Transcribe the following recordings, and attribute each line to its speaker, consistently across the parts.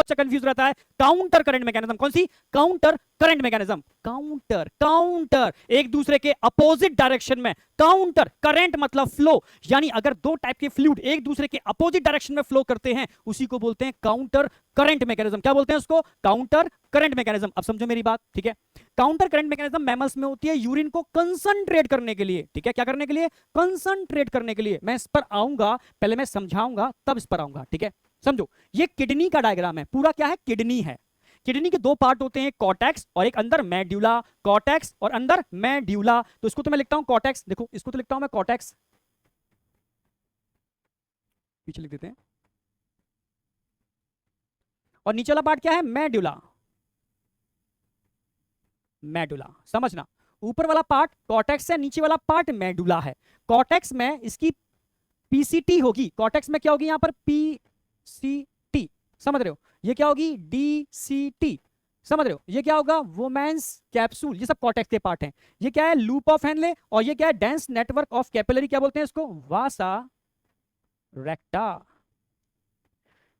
Speaker 1: बच्चा कंफ्यूज रहता है, काउंटर करंट मैकेनिज्म। कौन सी? Counter current mechanism. Counter counter एक दूसरे के अपोजिट डायरेक्शन में, काउंटर करंट मतलब फ्लो, यानी अगर दो टाइप के फ्लूइड एक दूसरे के अपोजिट डायरेक्शन में फ्लो करते हैं उसी को बोलते हैं काउंटर करंट मैकेनिज्म। क्या बोलते हैं उसको? Counter current mechanism. अब समझो मेरी बात, ठीक है। काउंटर करंट मैकेनिज्म मैमल्स में होती है यूरिन को कंसंट्रेट करने के लिए, ठीक है। क्या करने के लिए? कंसंट्रेट करने के लिए। मैं इस पर आऊंगा, पहले मैं समझाऊंगा तब इस पर आऊंगा, ठीक है। समझो, ये किडनी का डायग्राम है, पूरा क्या है? किडनी है। किडनी के दो पार्ट होते हैं, कॉर्टेक्स और एक अंदर मेड्यूला। कॉर्टेक्स और अंदर मेड्यूला। तो इसको तो मैं लिखता हूं कॉर्टेक्स, देखो इसको तो लिखता हूं मैं कॉर्टेक्स, पीछे लिख देते हैं। और नीचे वाला पार्ट क्या है? मेड्यूला। मेडुला, समझना। ऊपर वाला पार्ट कॉर्टेक्स है, नीचे वाला पार्ट मेडुला है। कॉर्टेक्स में इसकी पीसीटी होगी, कॉर्टेक्स में क्या होगी? यहां पर पीसीटी, समझ रहे हो? ये क्या होगी? डीसीटी, समझ रहे हो? ये क्या होगा? Bowman's capsule. ये सब कॉर्टेक्स के पार्ट हैं। ये क्या है? Loop of Henle. और ये क्या है? Dense network of capillary. क्या बोलते हैं इसको? वासा रेक्टा।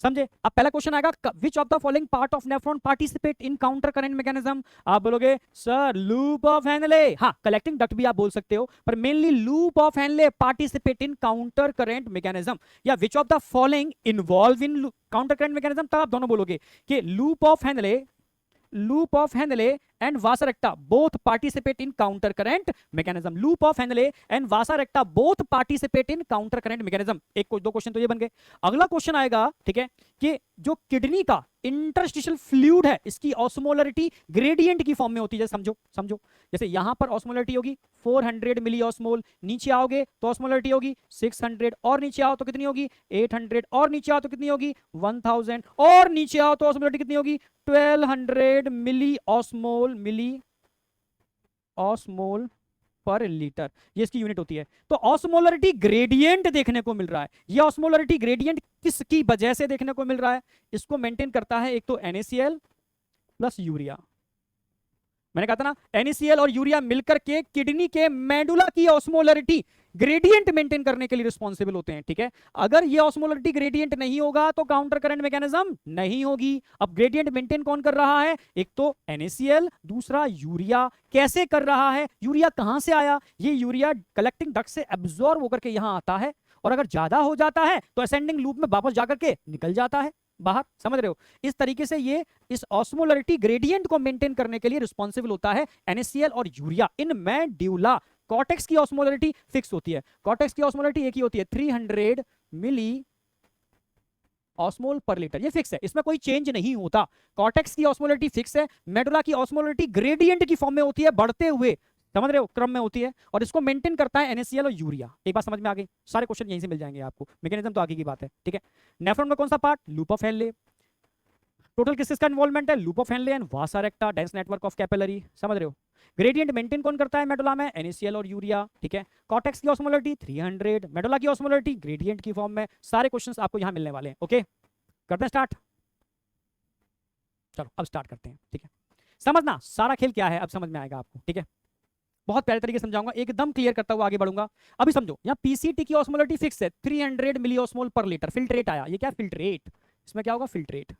Speaker 1: समझे? अब पहला क्वेश्चन आएगा, which of the following part of nephron participate in counter current mechanism? आप बोलोगे सर लूप ऑफ हेनले। हाँ, कलेक्टिंग डक्ट भी आप बोल सकते हो, पर mainly loop of Henle participate in counter current mechanism. या which of the following involve in counter current mechanism, तब आप दोनों बोलोगे कि loop of Henle and vasa recta both participate in counter current mechanism. Loop of Henle and vasa recta both participate in counter current mechanism. एक दो question तो ये बन गए। अगला क्वेश्चन आएगा, ठीक है, कि जो किडनी का इंटरस्टिशियल फ्लूइड है इसकी ऑस्मोलरिटी ग्रेडियंट की फॉर्म में होती है। समझो जैसे यहां पर ऑस्मोलरिटी होगी 400 मिली ऑस्मोल, नीचे आओगे तो ऑस्मोलरिटी होगी 600, और नीचे आओ तो कितनी होगी? 800, और नीचे आओ तो कितनी होगी? 1000, और नीचे आओ तो ऑस्मोलरिटी कितनी होगी? 1200 मिली ऑस्मोल पर लीटर। ये इसकी यूनिट होती है। तो ऑस्मोलरिटी ग्रेडियंट देखने को मिल रहा है। ये ऑस्मोलरिटी ग्रेडियंट किसकी वजह से देखने को मिल रहा है? इसको मेंटेन करता है एक तो NaCl प्लस यूरिया। मैंने कहा था ना, NaCl और यूरिया मिलकर के किडनी के मेडुला की ऑस्मोलरिटी ग्रेडियंट मेंटेन करने के लिए रिस्पॉन्सिबल होते हैं, ठीक है। अगर ये ऑस्मोलरिटी ग्रेडियंट नहीं होगा तो काउंटर करंट मैकेनिज्म नहीं होगी। अब ग्रेडियंट मेंटेन कौन कर रहा है? एक तो NaCl, दूसरा यूरिया। कैसे कर रहा है? यूरिया कहां से आया? ये यूरिया कलेक्टिंग डक्ट से एब्जॉर्ब होकर के यहां आता है, और अगर ज्यादा हो जाता है तो असेंडिंग लूप में वापस जाकर के निकल जाता है बाहर। समझ रहे हो? इस तरीके से ये इस ऑस्मोलरिटी ग्रेडियंट को मेंटेन करने के लिए रिस्पॉन्सिबल होता है NaCl और यूरिया इन मेडुला। कॉर्टेक्स की ऑस्मोलरिटी फिक्स होती है। कॉर्टेक्स की ऑस्मोलरिटी एक ही होती है, 300 मिली ऑस्मोल पर लीटर। ये फिक्स है, इसमें कोई चेंज नहीं होता। कॉर्टेक्स की ऑस्मोलरिटी फिक्स है। मेडुला की ऑस्मोलरिटी ग्रेडियंट की फॉर्म में होती है, बढ़ते हुए, समझ रहे हो, क्रम में होती है, और इसको मेंटेन करता है NaCl और यूरिया। एक बात समझ में आ गई? सारे क्वेश्चन यहीं से मिल जाएंगे आपको, मैकेनिज्म तो आगे की बात है, ठीक है। नेफ्रॉन में कौन सा part? Loop of Henley. Total किसका इन्वॉल्वमेंट है? Loop of Henley and Vasa रेक्टा, dense network of capillary. समझ रहे हो? ग्रेडियंट मेंटेन कौन करता है मेडुला में? NaCl और यूरिया, ठीक है। कॉर्टेक्स की ऑस्मोलरिटी 300, मेडुला की ऑस्मोलरिटी ग्रेडियंट की फॉर्म में। सारे क्वेश्चंस आपको यहां मिलने वाले हैं, ओके। करते हैं स्टार्ट। चलो अब स्टार्ट करते हैं, ठीक है। समझना सारा खेल क्या है, अब समझ में आएगा आपको, ठीक है। बहुत प्यारे तरीके से समझाऊंगा, एकदम क्लियर करता हुआ आगे बढ़ूंगा। अभी समझो, यहाँ पीसीटी की ऑस्मोलरिटी फिक्स है, 300 मिली ऑस्मोल पर लीटर। फिल्ट्रेट आया, ये क्या? फिल्ट्रेट। इसमें क्या होगा? फिल्ट्रेट।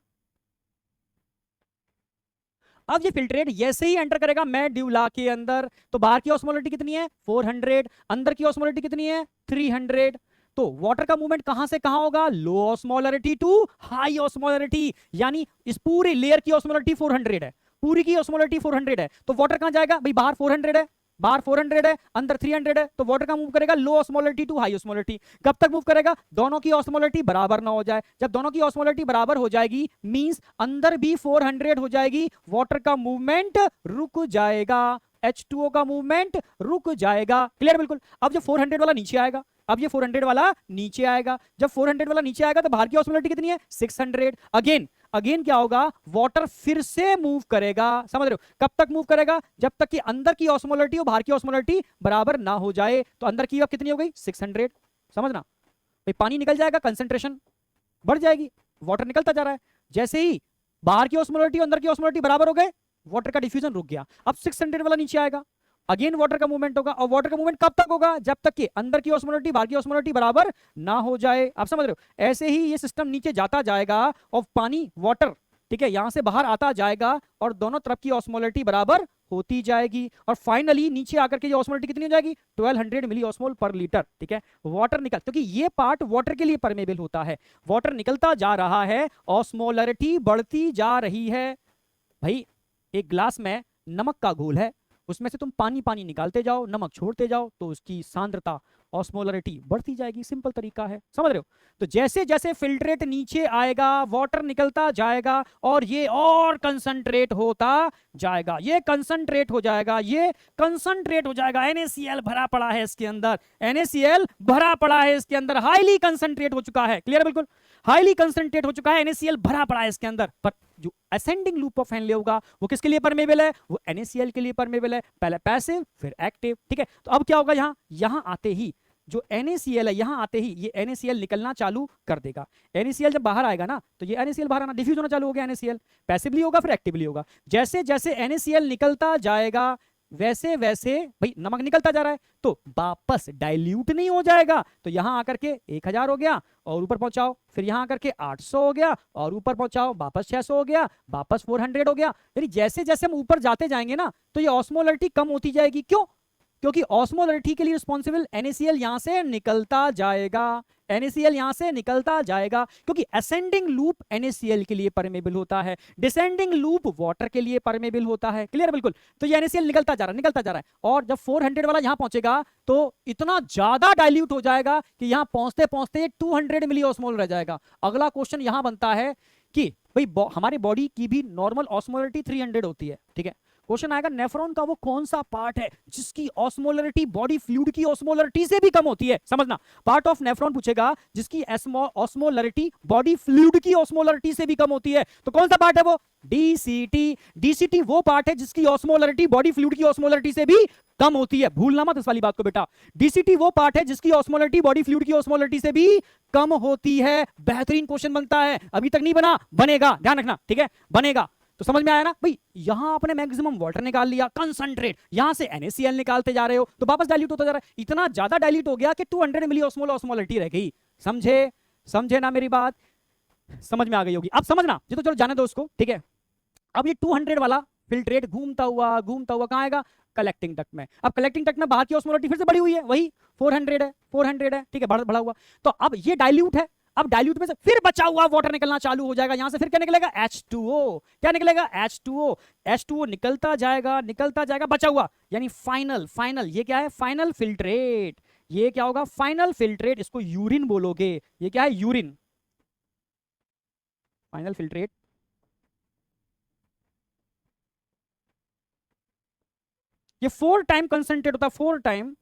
Speaker 1: अब ये फिल्ट्रेट जैसे ही एंटर करेगा मेडुला के अंदर तो बाहर की ऑस्मोलरिटी कितनी है? 400, अंदर की ऑस्मोलरिटी कितनी है? 300। तो वाटर का मूवमेंट कहां से कहां होगा? लो ऑस्मोलरिटी टू हाई ऑस्मोलरिटी, यानी इस पूरी लेयर की ऑस्मोलरिटी 400 है, पूरी की ऑस्मोलरिटी 400 है। तो वाटर कहां जाएगा भाई? बाहर 400 है, बाहर 400 है, अंदर 300 है, तो वाटर का मूव करेगा लो ऑस्मोलरिटी टू हाई ऑस्मोलरिटी। कब तक मूव करेगा? दोनों की ऑस्मोलरिटी बराबर ना हो जाए। जब दोनों की ऑस्मोलरिटी बराबर हो जाएगी मींस अंदर भी 400 हो जाएगी, वाटर का मूवमेंट रुक जाएगा, H2O का मूवमेंट रुक जाएगा। क्लियर? बिल्कुल। अब जब 400 वाला नीचे आएगा, अब ये 400 वाला नीचे आएगा, जब 400 वाला नीचे आएगा तो बाहर की ऑस्मोलरिटी कितनी है? 600। अगेन क्या होगा? वाटर फिर से मूव करेगा। समझ रहे हो? कब तक मूव करेगा? जब तक कि अंदर की ऑस्मोलरिटी और बाहर की ऑस्मोलरिटी बराबर ना हो जाए। तो अंदर की अब कितनी हो गई? 600। समझना भाई, पानी निकल जाएगा, कंसंट्रेशन बढ़ जाएगी, वाटर निकलता जा रहा है। जैसे ही बाहर की ऑस्मोलरिटी और अंदर की ऑस्मोलरिटी बराबर हो गए, वाटर का डिफ्यूजन रुक गया। अब 600 वाला नीचे आएगा, अगेन वाटर का मूवमेंट होगा, और वाटर का मूवमेंट कब तक होगा? जब तक कि अंदर की ऑस्मोलरिटी बाहर की ऑस्मोलरिटी बराबर ना हो जाए। आप समझ रहे हो? ऐसे ही ये सिस्टम नीचे जाता जाएगा और पानी, वाटर ठीक है, यहां से बाहर आता जाएगा और दोनों तरफ की ऑस्मोलरिटी बराबर होती जाएगी और फाइनली नीचे आकर के ये ऑस्मोलरिटी कितनी हो जाएगी 1200 मिली ऑस्मोल पर लीटर। ठीक है, वाटर निकल, क्योंकि ये पार्ट वाटर के लिए परमेबल होता है, वाटर निकलता जा रहा है, ऑस्मोलरिटी बढ़ती जा रही है। भाई एक ग्लास में नमक का घोल है, उसमें से तुम पानी पानी निकालते जाओ, नमक छोड़ते जाओ, तो उसकी सांद्रता ऑस्मोलरिटी बढ़ती जाएगी। सिंपल तरीका है, समझ रहे हो। तो जैसे जैसे फिल्ट्रेट नीचे आएगा वाटर निकलता जाएगा और ये और कंसंट्रेट होता जाएगा, ये कंसंट्रेट हो जाएगा, ये कंसंट्रेट हो जाएगा। NaCl भरा पड़ा है इसके अंदर, NaCl भरा पड़ा है इसके अंदर, हाईली कंसंट्रेट हो चुका है। क्लियर है, बिल्कुल हाईली कंसंट्रेट हो चुका है, NaCl भरा पड़ा है इसके अंदर। पर जो असेंडिंग लूप ऑफ हेनले होगा वो किसके लिए परमेबल है, वो NaCl के लिए परमेबल है, पहले पैसिव फिर एक्टिव। ठीक है, तो अब क्या होगा, यहां आते ही जो NaCl है, यहां आते ही ये NaCl निकलना चालू कर देगा। NaCl जब बाहर आएगा ना तो ये NaCl बाहर आना, डिफ्यूज होना चालू हो गया। NaCl पैसिवली होगा फिर एक्टिवली होगा। जैसे जैसे NaCl निकलता जाएगा वैसे वैसे भाई नमक निकलता जा रहा है तो वापस डाइल्यूट नहीं हो जाएगा, तो यहां आकर के 1000 हो गया और ऊपर पहुंचाओ, फिर यहां आकर के 800 हो गया और ऊपर पहुंचाओ, वापस 600 हो गया, वापस 400 हो गया। यानी जैसे जैसे हम ऊपर जाते जाएंगे ना तो ये ऑस्मोलरिटी कम होती जाएगी। क्यों? क्योंकि ऑस्मोलरिटी के लिए रिस्पॉन्सिबल NaCl यहां से निकलता जाएगा, NaCl यहां से निकलता जाएगा, क्योंकि असेंडिंग लूप NaCl के लिए परमेबल होता है, डिसेंडिंग लूप वाटर के लिए परमेबल होता है। क्लियर, बिल्कुल। तो ये NaCl निकलता जा रहा है, निकलता जा रहा है, और जब 400 वाला यहां पहुंचेगा तो इतना ज्यादा डाइल्यूट हो जाएगा कि यहां पहुंचते पहुंचते 200 मिली ऑस्मोल रह जाएगा। अगला क्वेश्चन यहां बनता है कि भाई हमारी बॉडी की भी नॉर्मल ऑस्मोलरिटी 300 होती है। ठीक है, क्वेश्चन आएगा नेफ्रॉन का वो कौन सा पार्ट है जिसकी ऑस्मोलरिटी बॉडी फ्लूइड की ऑस्मोलरिटी से भी कम होती है। समझना, पार्ट ऑफ नेफ्रॉन पूछेगा जिसकी ऑस्मोलरिटी बॉडी फ्लूइड की ऑस्मोलरिटी से भी कम होती है, तो कौन सा पार्ट है वो? DCT। DCT वो पार्ट है जिसकी ऑस्मोलरिटी बॉडी फ्लूइड की ऑस्मोलरिटी से भी कम होती है। भूलना मत इस वाली बात को बेटा। DCT वो पार्ट है जिसकी ऑस्मोलरिटी बॉडी फ्लूइड की ऑस्मोलरिटी से भी कम होती है। बेहतरीन क्वेश्चन बनता है, अभी तक नहीं बना, बनेगा, ध्यान रखना। ठीक है, बनेगा। तो समझ में आया ना भाई, यहां आपने मैक्सिमम वाटर निकाल लिया, कंसंट्रेट, यहां से NaCl निकालते जा रहे हो तो वापस डाइल्यूट होता जा रहा है, इतना ज्यादा डाइल्यूट हो गया कि 200 मिली ऑस्मोल ऑस्मोलरिटी रह गई। समझे ना मेरी बात? समझ में आ गई होगी। अब समझना, ये तो चलो जाने दो उसको। ठीक है, अब ये 200 वाला फिल्ट्रेट घूमता हुआ कहां आएगा? कलेक्टिंग डक्ट में। अब कलेक्टिंग डक्ट में बाहर की ऑस्मोलरिटी फिर से बढ़ी हुई है, वही 400 है। ठीक है, बढ़ा हुआ। तो अब ये डाइल्यूट है, अब डाइल्यूट में से फिर बचा हुआ वाटर निकलना चालू हो जाएगा। यहां से फिर क्या निकलेगा? H2O। क्या निकलेगा? H2O निकलता जाएगा बचा हुआ, यानी फाइनल ये क्या है? Final filtrate. ये क्या होगा? Final filtrate. इसको यूरिन बोलोगे। ये क्या है? Urine, final filtrate. ये 4 टाइम कंसंट्रेट होता है, 4 time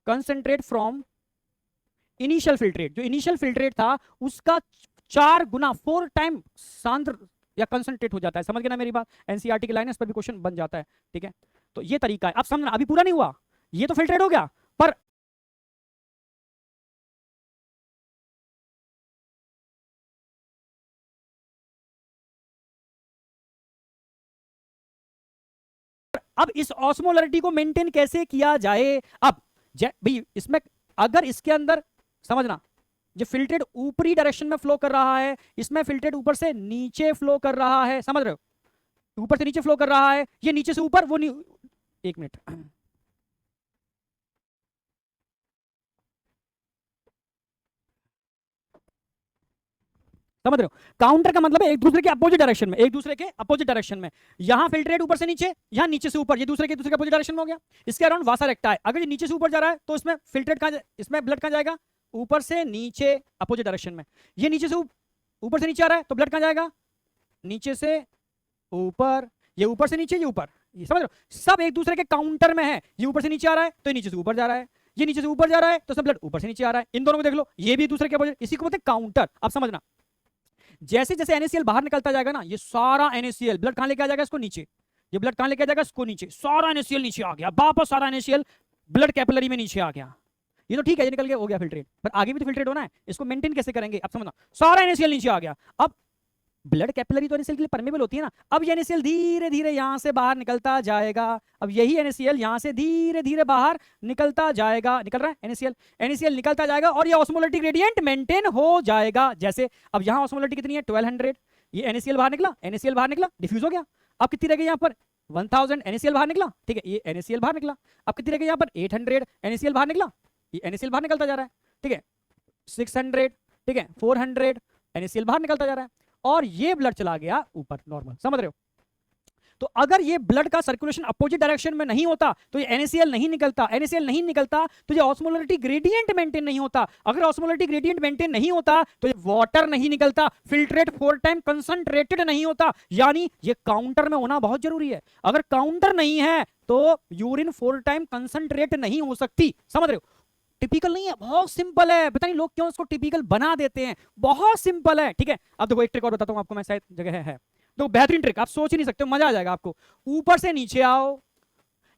Speaker 1: concentrate from initial filtrate. जो इनिशियल फिल्ट्रेट था उसका 4 गुना, 4 टाइम सांद्र या कंसंट्रेट हो जाता है। समझ गए ना मेरी बात? NCERT की लाइन है, इस पर भी क्वेश्चन बन जाता है। ठीक है, तो ये तरीका है। अब समझना, अभी पूरा नहीं हुआ, ये तो फिल्ट्रेट हो गया, पर अब इस ऑस्मोलरिटी को मेंटेन कैसे किया जाए? अब भाई इसमें अगर इसके अंदर समझना, जो फिल्ट्रेट ऊपरी डायरेक्शन में फ्लो कर रहा है, इसमें फिल्ट्रेट ऊपर से नीचे फ्लो कर रहा है। समझ रहे हो? ऊपर से नीचे फ्लो कर रहा है, ये नीचे से ऊपर, वो एक मिनट, समझ रहे हो? काउंटर का मतलब है एक दूसरे के अपोजिट डायरेक्शन में, एक दूसरे के अपोजिट डायरेक्शन में। यहां फिल्ट्रेट ऊपर से नीचे, यहां नीचे से ऊपर, ये दूसरे के अपोजिट डायरेक्शन में हो गया। इसके अराउंड वासा रेक्टा है। अगर ये नीचे से ऊपर जा रहा है तो इसमें फिल्ट्रेट कहां, इसमें ब्लड कहां जाएगा? ऊपर से नीचे अपोजिट डायरेक्शन में। ये नीचे से ऊपर से नीचे आ रहा है तो ब्लड कहां जाएगा? नीचे से ऊपर, ये ऊपर से नीचे, ये ऊपर। ये समझ रहे हो? सब एक दूसरे के काउंटर में है। ये ऊपर से नीचे आ रहा है तो ये नीचे से ऊपर जा रहा है, ये नीचे से ऊपर जा रहा है तो सब ब्लड ऊपर से नीचे आ रहा है। इन दोनों को देख लो, ये भी दूसरे के अपोजिट, इसी को बोलते हैं काउंटर। अब समझना, जैसे जैसे NaCl बाहर निकलता जाएगा ना, ये सारा NaCl ब्लड कहां लेके आ जाएगा? इसको नीचे। ये ब्लड कहां लेके आ जाएगा? इसको नीचे। सारा NaCl नीचे आ गया, वापस सारा NaCl ब्लड कैपिलरी में नीचे आ गया। ये तो ठीक है, ये निकल गया, हो गया फिल्ट्रेट, पर आगे भी तो फिल्ट्रेट होना है। इसको मेंटेन कैसे करेंगे? अब समझना, सारा NaCl नीचे आ गया। अब ब्लड कैपिलरी तो NaCl के लिए परमेबल होती है ना। अब ये NaCl धीरे धीरे यहां से बाहर निकलता जाएगा। अब यही NaCl यहां से धीरे धीरे बाहर निकलता जाएगा, निकल रहा है NaCl निकलता जाएगा और ये ऑस्मोलरिटी ग्रेडियंट मेंटेन हो जाएगा। जैसे अब यहां ऑस्मोलरिटी कितनी है 1200, ये NaCl बाहर निकला, डिफ्यूज हो गया। अब कितनी रह गई यहाँ पर 1000 NaCl बाहर निकला, ठीक है, ये NaCl बाहर निकला। अब कितनी रह गई यहाँ पर 800 NaCl बाहर निकला, ये NaCl बाहर निकलता जा रहा है, ठीक है, 600, ठीक है, 400 NaCl बाहर निकलता जा रहा है और ये ब्लड चला गया ऊपर नॉर्मल, समझ रहे हो। तो अगर ये ब्लड का सर्कुलेशन अपोजिट डायरेक्शन में नहीं होता तो ये NaCl नहीं निकलता तो ये ऑस्मोलरिटी ग्रेडियंट मेंटेन नहीं होता। अगर ऑस्मोलरिटी ग्रेडियंट मेंटेन नहीं होता तो ये वाटर नहीं निकलता, फिल्ट्रेट 4 टाइम कंसंट्रेटेड नहीं होता, यानी ये काउंटर में होना बहुत जरूरी है। अगर काउंटर नहीं है तो यूरिन 4 टाइम कंसंट्रेट नहीं हो सकती, समझ रहे हो। टिपिकल नहीं है, बहुत सिंपल है, पता नहीं लोग क्यों इसको टिपिकल बना देते हैं, बहुत सिंपल है, ठीक है। अब देखो एक ट्रिक और बताता हूं आपको मैं, शायद जगह है तो बेहतरीन ट्रिक, आप सोच ही नहीं सकते, मजा आ जाएगा आपको। ऊपर से नीचे आओ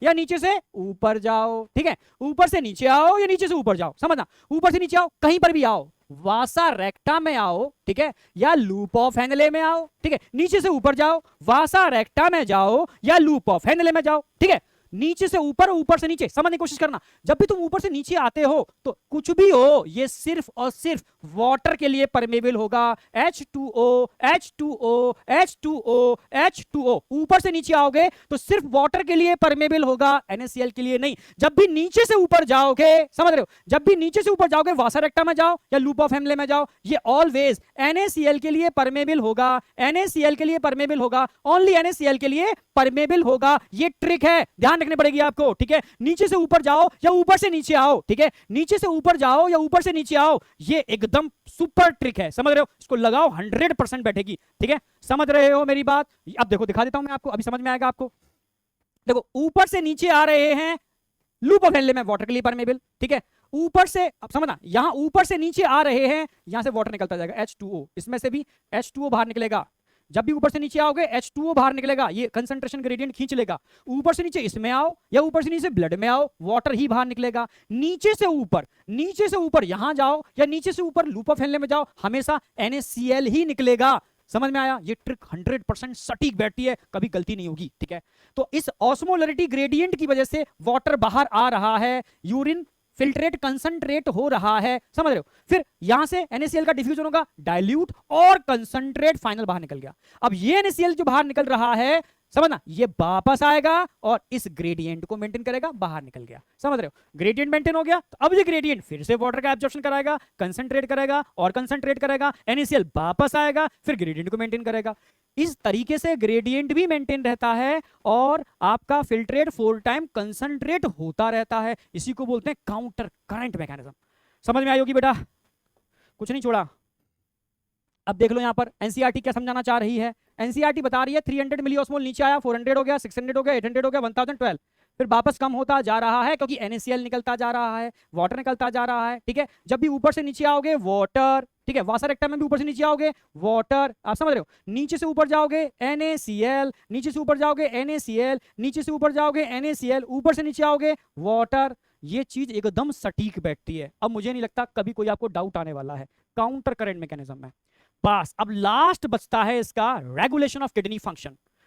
Speaker 1: या नीचे से ऊपर जाओ, ठीक है, ऊपर से नीचे आओ या नीचे से ऊपर जाओ, समझना, ऊपर से नीचे आओ, कहीं पर भी आओ, वासा रेक्टा में आओ, ठीक है, या लूप ऑफ हेनले में आओ, ठीक है, नीचे से ऊपर जाओ, वासा रेक्टा में जाओ या लूप ऑफ हेनले में जाओ, ठीक है, नीचे से ऊपर, ऊपर से नीचे, समझने की कोशिश करना। जब भी तुम ऊपर से नीचे आते हो तो कुछ भी हो, ये सिर्फ और सिर्फ वाटर के लिए परमेबल होगा, H2O H2O H2O H2O। ऊपर से नीचे आओगे तो सिर्फ वाटर के लिए परमेबल होगा, NaCl के लिए नहीं। जब भी नीचे से ऊपर जाओगे, समझ रहे हो, जब भी नीचे से ऊपर जाओगे, वासा रेक्टा में जाओ या लूप ऑफ हेनले में जाओ, ये ऑलवेज NaCl के लिए परमेबल होगा, NaCl के लिए परमेबल होगा, ओनली NaCl के लिए परमेबल होगा। ये ट्रिक है, ध्यान रखनी पड़ेगी आपको, ठीक है। नीचे से ऊपर जाओ या ऊपर से नीचे आओ, ठीक है, नीचे से ऊपर जाओ या ऊपर से नीचे आओ, ये एकदम सुपर ट्रिक है, समझ रहे हो, इसको लगाओ 100% बैठेगी, ठीक है, समझ रहे हो मेरी बात। अब देखो दिखा देता हूं मैं आपको, अभी समझ में आएगा आपको। देखो ऊपर से नीचे आ रहे हैं, लूप ऑफ हेनले में वाटर के लिए परमेबल, ठीक है, ऊपर से, अब समझना, यहां ऊपर से नीचे आ रहे हैं, यहां से वाटर निकलता जाएगा H2O, इसमें से भी H2O बाहर निकलेगा। जब भी ऊपर से नीचे आओगे H2O बाहर निकलेगा, ये कंसंट्रेशन ग्रेडियंट खींच लेगा। ऊपर से नीचे इसमें आओ या ऊपर से नीचे ब्लड में आओ, वाटर ही बाहर निकलेगा। नीचे से ऊपर यहां जाओ या नीचे से ऊपर लूप ऑफ हेनले में जाओ, हमेशा NaCl ही निकलेगा। समझ में आया, ये ट्रिक 100% सटीक बैठती है, कभी गलती नहीं होगी, ठीक है। तो इस ऑस्मोलरिटी ग्रेडियंट की वजह से वाटर बाहर आ रहा है, यूरिन फिल्ट्रेट कंसंट्रेट हो रहा है, समझ रहे हो। फिर यहां से NaCl का डिफ्यूजन होगा, डाइल्यूट और कंसंट्रेट फाइनल बाहर निकल गया। अब ये NaCl जो बाहर निकल रहा है, समझना, ये वापस आएगा और इस ग्रेडियंट को मेंटेन करेगा, बाहर निकल गया, समझ रहे हो। ग्रेडियंट मेंटेन हो गया तो अब ये ग्रेडियंट फिर से वाटर का एब्जॉर्प्शन कराएगा, कंसंट्रेट करेगा और कंसंट्रेट करेगा, NaCl वापस आएगा, फिर ग्रेडियंट को मेंटेन करेगा। इस तरीके से ग्रेडियंट भी मेंटेन रहता है और आपका फिल्ट्रेट 4 टाइम कंसंट्रेट होता रहता है। इसी को बोलते हैं काउंटर करंट मैकेनिज्म। समझ में आई होगी बेटा, कुछ नहीं छोड़ा। अब देख लो यहाँ पर एनसीईआरटी क्या समझाना चाह रही है। एनसीईआरटी बता रही है 300 मिलीऑस्मोल नीचे आया, 400 हो गया, 600 हो गया, 800 हो गया, 1012, फिर वापस कम होता जा रहा है क्योंकि NaCl निकलता जा रहा है, वाटर निकलता जा रहा है, ठीक है। जब भी ऊपर से नीचे आओगे वाटर, ठीक है, वासा रेक्टा में भी ऊपर से नीचे आओगे वाटर, आप समझ रहे हो। नीचे से ऊपर जाओगे NaCl, नीचे से ऊपर जाओगे NaCl, नीचे से ऊपर जाओगे NaCl, ऊपर से नीचे आओगे वाटर। ये चीज एकदम सटीक बैठती है। अब मुझे नहीं लगता कभी कोई आपको डाउट आने वाला है, काउंटर करंट मैकेनिज्म में। बस अब लास्ट बचता है इसका रेगुलेशन ऑफ किडनी फंक्शन।